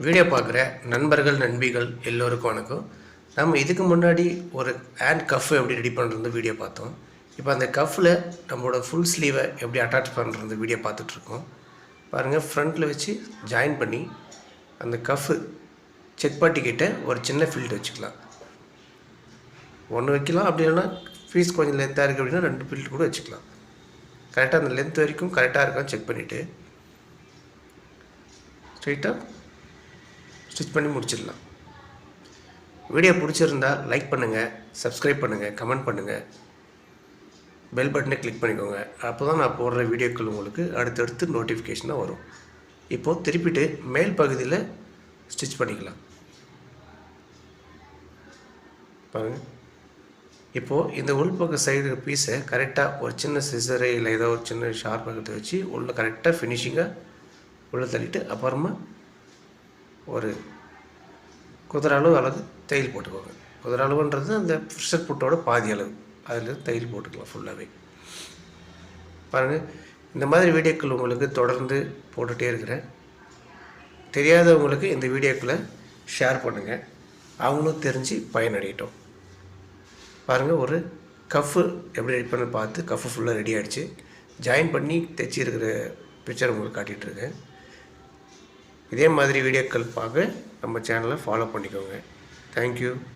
Video பார்க்குற நண்பர்கள் நண்பிகள் எல்லோருக்கும் வணக்கம். நம்ம இதுக்கு முன்னாடி ஒரு ஹேண்ட் கஃப் எப்படி ரெடி பண்ணுறது வீடியோ பார்த்தோம். இப்போ அந்த கஃப்பில் நம்மளோட ஃபுல் ஸ்லீவை எப்படி அட்டாச் பண்ணுறது வீடியோ பார்த்துட்ருக்கோம். பாருங்கள், ஃப்ரண்ட்டில் வச்சு ஜாயின் பண்ணி அந்த கஃப்பு செக் பாட்டிக்கிட்ட ஒரு சின்ன ஃபில்ட் வச்சுக்கலாம். ஒன்று வைக்கலாம், அப்படி இல்லைன்னா ஃபீஸ் கொஞ்சம் லென்த்தாக இருக்குது அப்படின்னா 2 ஃபில்ட் கூட வச்சுக்கலாம். கரெக்டாக அந்த லென்த் வரைக்கும் கரெக்டாக இருக்கான்னு செக் பண்ணிவிட்டு ஸ்ட்ரைட்டாக ஸ்டிச் பண்ணி முடிச்சிடலாம். வீடியோ பிடிச்சிருந்தால் லைக் பண்ணுங்கள், சப்ஸ்கிரைப் பண்ணுங்கள், கமெண்ட் பண்ணுங்கள், பெல் பட்டனை கிளிக் பண்ணிக்கோங்க. அப்போ தான் நான் போடுற வீடியோக்கள் உங்களுக்கு அடுத்தடுத்து நோட்டிஃபிகேஷனாக வரும். இப்போது திருப்பிட்டு மேல் பகுதியில் ஸ்டிச் பண்ணிக்கலாம். பாருங்கள், இப்போது இந்த உள்பக்க சைடு பீஸை கரெக்டாக ஒரு சின்ன சிசரை இல்லை ஏதோ ஒரு சின்ன ஷார்ப் பக்கத்தை வச்சு உள்ளே கரெக்டாக ஃபினிஷிங்காக உள்ளே தள்ளிட்டு அப்புறமா ஒரு குதிரை அளவு அளவு தையல் போட்டுக்கோங்க. குதிரை அளவுன்றது அந்த ஃப்ரெஷர் புட்டோட பாதி அளவு, அதில் தையல் போட்டுக்கலாம் ஃபுல்லாகவே. பாருங்கள், இந்த மாதிரி வீடியோக்கள் உங்களுக்கு தொடர்ந்து போட்டுகிட்டே இருக்கிறேன். தெரியாதவங்களுக்கு இந்த வீடியோக்களை ஷேர் பண்ணுங்கள், அவங்களும் தெரிஞ்சு பயனடையட்டும். பாருங்கள், ஒரு கஃப்பு எப்படி ரெடி பண்ண பார்த்து கஃப்பு ஃபுல்லாக ரெடி ஆகிடுச்சு. ஜாயின் பண்ணி தைச்சி இருக்கிற பிக்சர் உங்களுக்கு காட்டிகிட்ருக்கேன். இதே மாதிரி வீடியோக்கள் பார்க்க நம்ம சேனலை ஃபாலோ பண்ணிக்கோங்க. தேங்க்யூ.